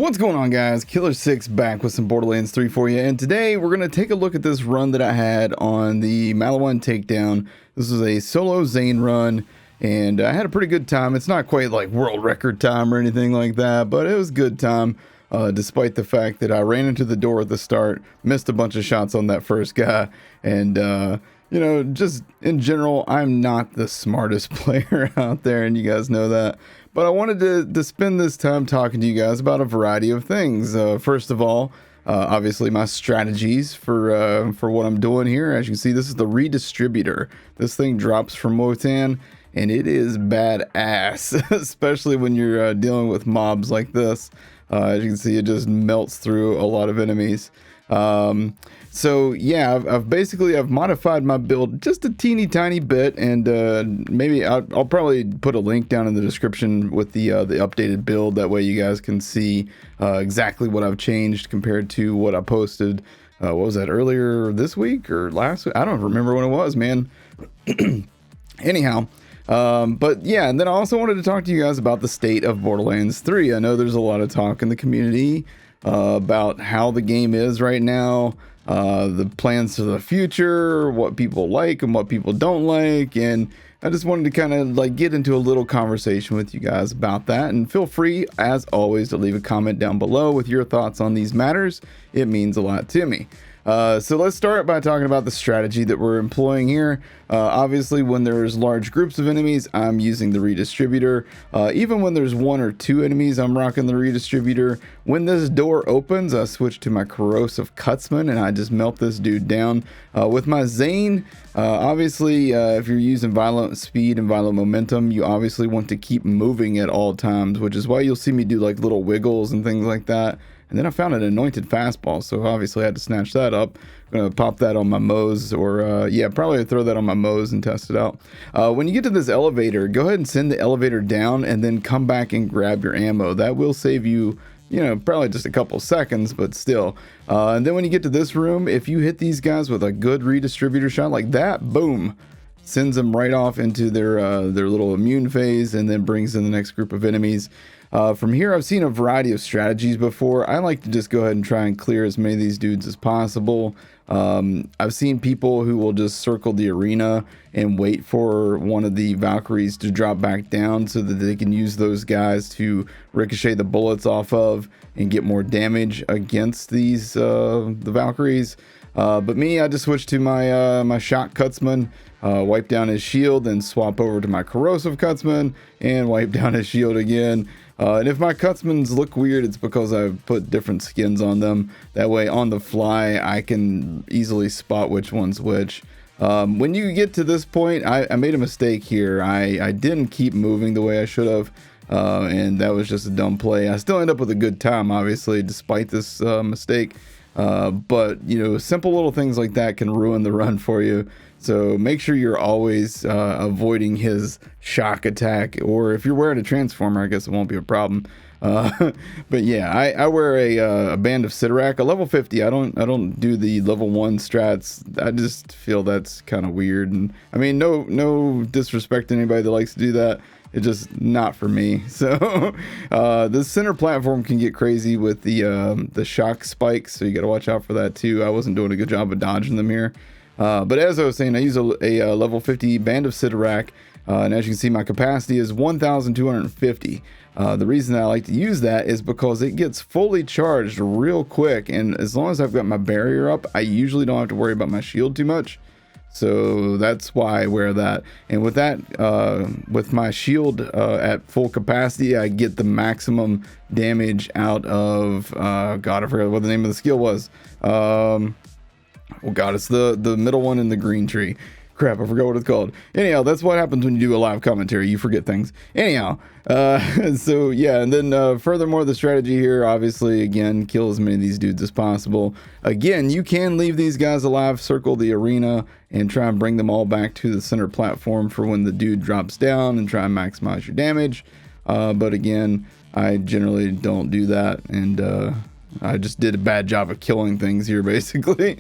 What's going on, guys? Killer6 back with some Borderlands 3 for you, and today we're going to take a look at this run that I had on the Malawan Takedown. This is a solo Zane run, and I had a pretty good time. It's not quite like world record time or anything like that, but it was good time, despite the fact that I ran into the door at the start, missed a bunch of shots on that first guy, and you know, just in general, I'm not the smartest player out there, and you guys know that. But I wanted to spend this time talking to you guys about a variety of things. First of all, obviously my strategies for what I'm doing here. As you can see, this is the redistributor. This thing drops from WOTAN, and it is badass, especially when you're dealing with mobs like this. As you can see, it just melts through a lot of enemies. So yeah, I've modified my build just a teeny tiny bit, and maybe I'll probably put a link down in the description with the updated build. That way you guys can see exactly what I've changed compared to what I posted. What was that, earlier this week or last week? I don't remember when it was, man. Anyhow, but yeah, and then I also wanted to talk to you guys about the state of Borderlands 3. I know there's a lot of talk in the community about how the game is right now, the plans for the future, what people like and what people don't like, and I just wanted to kind of like get into a little conversation with you guys about that. And feel free, as always, to leave a comment down below with your thoughts on these matters. It means a lot to me. So let's start by talking about the strategy that we're employing here. Obviously, when there's large groups of enemies, I'm using the redistributor. Even when there's one or two enemies, I'm rocking the redistributor. When this door opens, I switch to my corrosive cutsman and I just melt this dude down. With my Zane, obviously, if you're using violent speed and violent momentum, you obviously want to keep moving at all times, which is why you'll see me do like little wiggles and things like that. And then I found an anointed fastball, so obviously I had to snatch that up. I'm going to pop that on my Moes, or yeah, probably throw that on my Moes and test it out. When you get to this elevator, go ahead and send the elevator down and then come back and grab your ammo. That will save you, you know, probably just a couple seconds, but still. And then when you get to this room, if you hit these guys with a good redistributor shot like that, boom, sends them right off into their little immune phase and then brings in the next group of enemies. From here, I've seen a variety of strategies before. I like to just go ahead and try and clear as many of these dudes as possible. I've seen people who will just circle the arena and wait for one of the Valkyries to drop back down so that they can use those guys to ricochet the bullets off of and get more damage against these the Valkyries. But me, I just switched to my my shot cutsman, wipe down his shield, then swap over to my corrosive cutsman and wipe down his shield again. And if my cutsmans look weird, it's because I've put different skins on them. That way, on the fly, I can easily spot which one's which. When you get to this point, I made a mistake here. I didn't keep moving the way I should have, and that was just a dumb play. I still end up with a good time, obviously, despite this mistake. But, you know, simple little things like that can ruin the run for you. So make sure you're always avoiding his shock attack, or if you're wearing a transformer, I guess it won't be a problem. But yeah, I wear a band of Sidorak, a level 50. I don't do the level 1 strats. I just feel that's kind of weird. And I mean, no disrespect to anybody that likes to do that. It's just not for me. So the center platform can get crazy with the shock spikes, so you got to watch out for that too. I wasn't doing a good job of dodging them here. But as I was saying, I use a level 50 band of Sidorak, and as you can see, my capacity is 1,250. The reason I like to use that is because it gets fully charged real quick, and as long as I've got my barrier up, I usually don't have to worry about my shield too much. So that's why I wear that. And with that, with my shield at full capacity, I get the maximum damage out of, God, I forgot what the name of the skill was. Oh God, it's the middle one in the green tree. Crap, I forgot what it's called. Anyhow, that's what happens when you do a live commentary. You forget things. Anyhow, so yeah, and then furthermore, the strategy here, obviously, again, kill as many of these dudes as possible. Again, you can leave these guys alive, circle the arena, and try and bring them all back to the center platform for when the dude drops down and try and maximize your damage. But again, I generally don't do that, and I just did a bad job of killing things here, basically.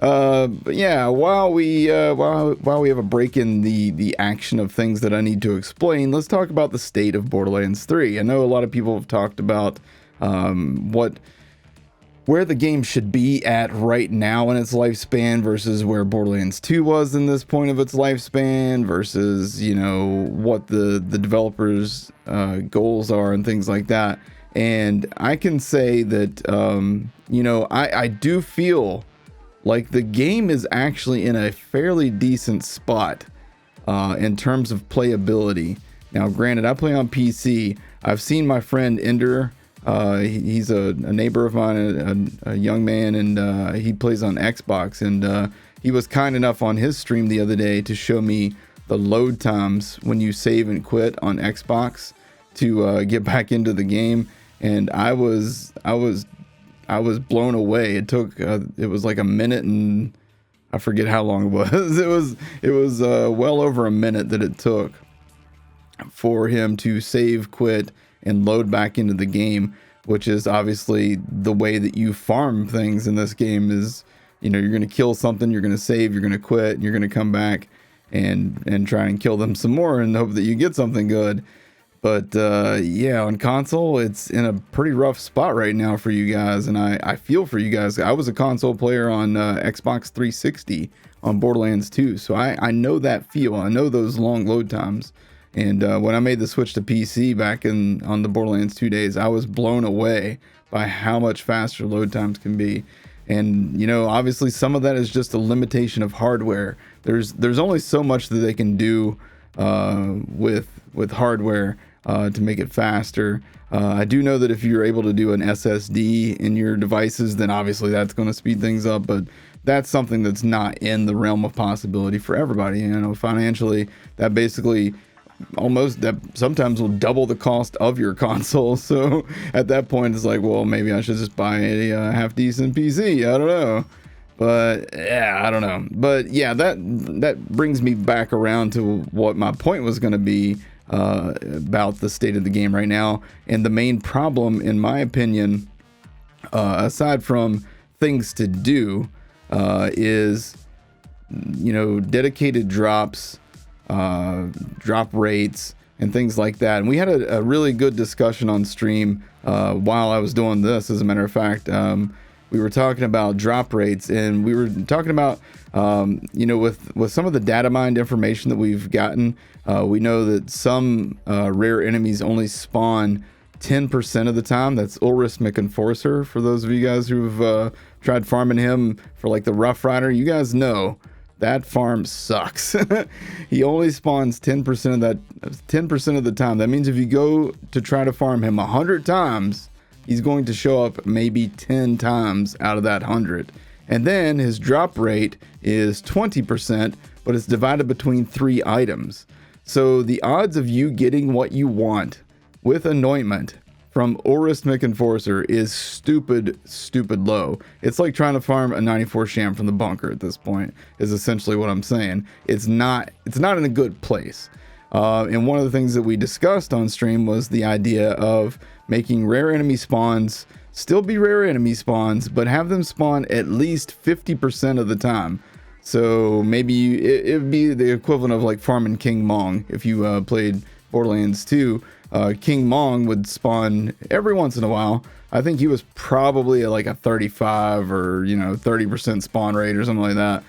But yeah, while we have a break in the action of things that I need to explain, let's talk about the state of Borderlands 3. I know a lot of people have talked about where the game should be at right now in its lifespan versus where Borderlands 2 was in this point of its lifespan versus, you know, what the developers' goals are and things like that. And I can say that, you know, I do feel like the game is actually in a fairly decent spot in terms of playability. Now, granted, I play on PC. I've seen my friend Ender. He's a neighbor of mine, a young man, and he plays on Xbox. And he was kind enough on his stream the other day to show me the load times when you save and quit on Xbox to get back into the game. And I was blown away. It took it was like a minute, and I forget how long it was. It was well over a minute that it took for him to save, quit, and load back into the game, which is obviously the way that you farm things in this game. Is, you know, you're going to kill something, you're going to save, you're going to quit, and you're going to come back and try and kill them some more and hope that you get something good. But yeah, on console, it's in a pretty rough spot right now for you guys, and I feel for you guys. I was a console player on Xbox 360 on Borderlands 2, so I know that feel. I know those long load times. And when I made the switch to PC back on the Borderlands 2 days, I was blown away by how much faster load times can be. And, you know, obviously some of that is just a limitation of hardware. There's only so much that they can do with hardware to make it faster. I do know that if you're able to do an SSD in your devices, then obviously that's going to speed things up, but that's something that's not in the realm of possibility for everybody. You know, financially, that basically almost that sometimes will double the cost of your console. So at that point, it's like, well, maybe I should just buy a half decent PC. I don't know. But yeah, I don't know. But yeah, that brings me back around to what my point was going to be about the state of the game right now. And the main problem, in my opinion, aside from things to do, is, you know, dedicated drops, drop rates, and things like that. And we had a really good discussion on stream while I was doing this. As a matter of fact, we were talking about drop rates, and we were talking about, you know, with some of the data mined information that we've gotten, we know that some rare enemies only spawn 10% of the time. That's Ulrich McEnforcer. For those of you guys who've tried farming him for like the Rough Rider, you guys know that farm sucks. He only spawns 10% of that, 10% of the time. That means if you go to try to farm him 100 times, he's going to show up maybe 10 times out of that 100. And then his drop rate is 20%, but it's divided between 3 items. So the odds of you getting what you want with anointment from Ulrich McEnforcer is stupid low. It's like trying to farm a 94 sham from the bunker at this point, is essentially what I'm saying. It's not in a good place. And one of the things that we discussed on stream was the idea of making rare enemy spawns still be rare enemy spawns, but have them spawn at least 50% of the time. So maybe it would be the equivalent of like farming King Mong. If you played Borderlands 2, King Mong would spawn every once in a while. I think he was probably at like a 35 or, you know, 30% spawn rate or something like that.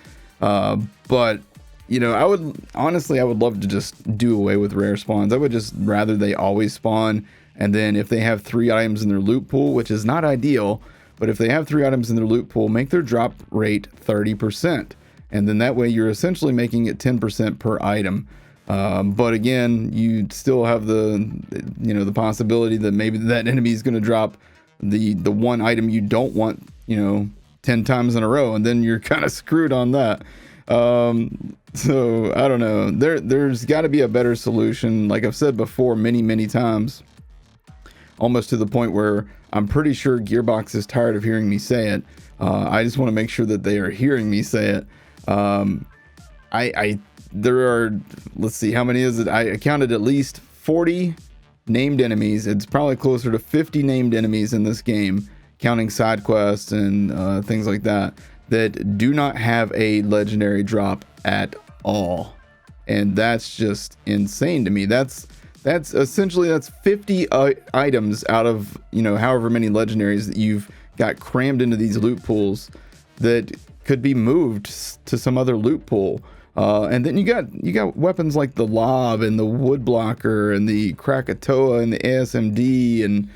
But, you know, I would love to just do away with rare spawns. I would just rather they always spawn. And then if they have 3 items in their loot pool, which is not ideal, but if they have 3 items in their loot pool, make their drop rate 30%. And then that way you're essentially making it 10% per item. But again, you still have the, you know, the possibility that maybe that enemy is going to drop the one item you don't want, you know, 10 times in a row, and then you're kind of screwed on that. So I don't know. There's got to be a better solution. Like I've said before many times, almost to the point where I'm pretty sure Gearbox is tired of hearing me say it. I just want to make sure that they are hearing me say it. There are, let's see, how many is it? I counted at least 40 named enemies. It's probably closer to 50 named enemies in this game, counting side quests and things like that, that do not have a legendary drop at all. And that's just insane to me. That's That's essentially, that's 50 items out of, you know, however many legendaries that you've got crammed into these loot pools that could be moved to some other loot pool. And then you got weapons like the Lob and the Wood Blocker and the Krakatoa and the ASMD and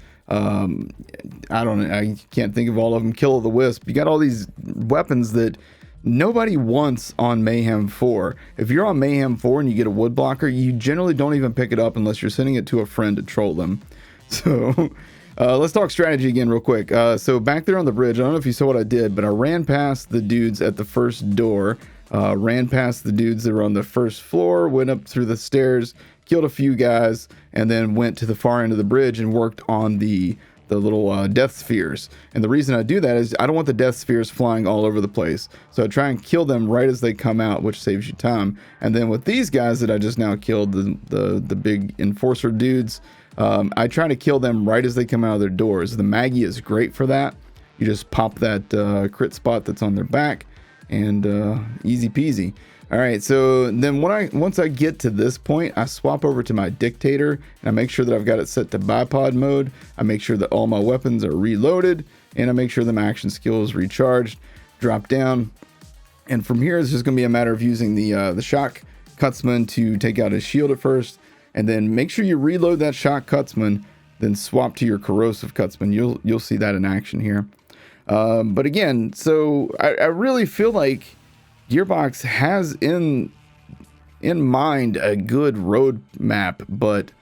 I don't know, I can't think of all of them. Kill of the Wisp. You got all these weapons that nobody wants on Mayhem 4. If you're on Mayhem 4 and you get a Wood Blocker, you generally don't even pick it up unless you're sending it to a friend to troll them. So let's talk strategy again real quick. So back there on the bridge, I don't know if you saw what I did, but I ran past the dudes at the first door, ran past the dudes that were on the first floor, went up through the stairs, killed a few guys, and then went to the far end of the bridge and worked on the little death spheres. And the reason I do that is I don't want the death spheres flying all over the place. So I try and kill them right as they come out, which saves you time. And then with these guys that I just now killed, the big enforcer dudes, I try to kill them right as they come out of their doors. The Maggie is great for that. You just pop that crit spot that's on their back and easy peasy. All right, so then once I get to this point, I swap over to my dictator and I make sure that I've got it set to bipod mode. I make sure that all my weapons are reloaded and I make sure that my action skill is recharged. Drop down, and from here it's just going to be a matter of using the shock cutsman to take out his shield at first, and then make sure you reload that shock cutsman, then swap to your corrosive cutsman. You'll see that in action here. But again, so I really feel like Gearbox has in mind a good roadmap, but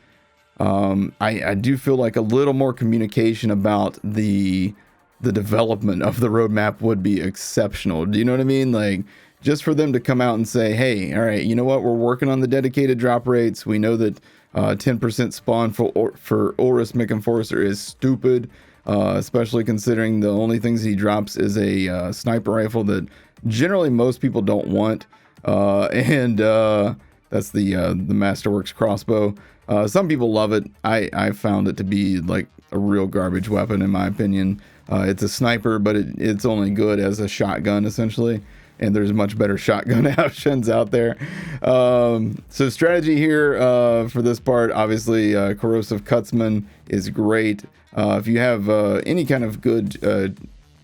I do feel like a little more communication about the development of the roadmap would be exceptional. Do you know what I mean? Like, just for them to come out and say, hey, all right, you know what, we're working on the dedicated drop rates. We know that 10% spawn for Ulrus Enforcer is stupid, especially considering the only things he drops is a sniper rifle that generally most people don't want, and that's the Masterworks crossbow. Some people love it. I found it to be like a real garbage weapon in my opinion. It's a sniper, but it's only good as a shotgun essentially, and there's much better shotgun options out there. So strategy here for this part, obviously corrosive cutsman is great. If you have any kind of good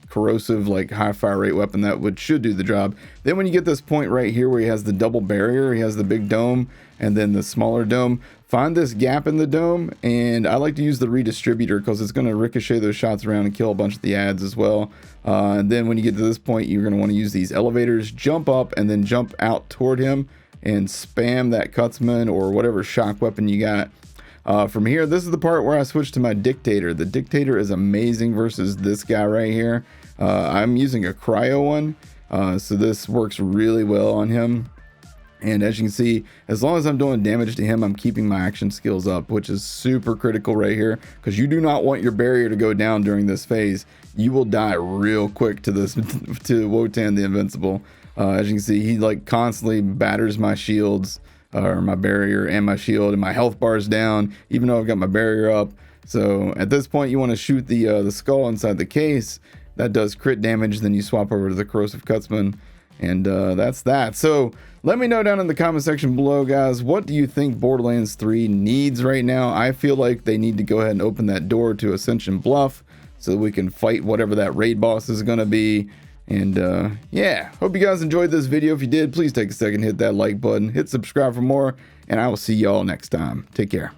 corrosive, like high fire rate weapon, that should do the job. Then when you get this point right here where he has the double barrier, he has the big dome and then the smaller dome, find this gap in the dome, and I like to use the redistributor because it's going to ricochet those shots around and kill a bunch of the ads as well. And then when you get to this point, you're going to want to use these elevators, jump up and then jump out toward him and spam that cutsman or whatever shock weapon you got. From here, this is the part where I switch to my dictator. The dictator is amazing versus this guy right here. I'm using a cryo one, so this works really well on him. And as you can see, as long as I'm doing damage to him, I'm keeping my action skills up, which is super critical right here, because you do not want your barrier to go down during this phase. You will die real quick to WOTAN the Invincible. As you can see, he like constantly batters my shields, or my barrier and my shield, and my health bar is down even though I've got my barrier up. So at this point you want to shoot the skull inside the case. That does crit damage. Then you swap over to the corrosive cutsman, and that's that. So let me know down in the comment section below, guys, what do you think Borderlands 3 needs right now? I feel like they need to go ahead and open that door to Ascension Bluff so that we can fight whatever that raid boss is going to be. And yeah, hope you guys enjoyed this video. If you did, please take a second, hit that like button, hit subscribe for more, and I will see y'all next time. Take care.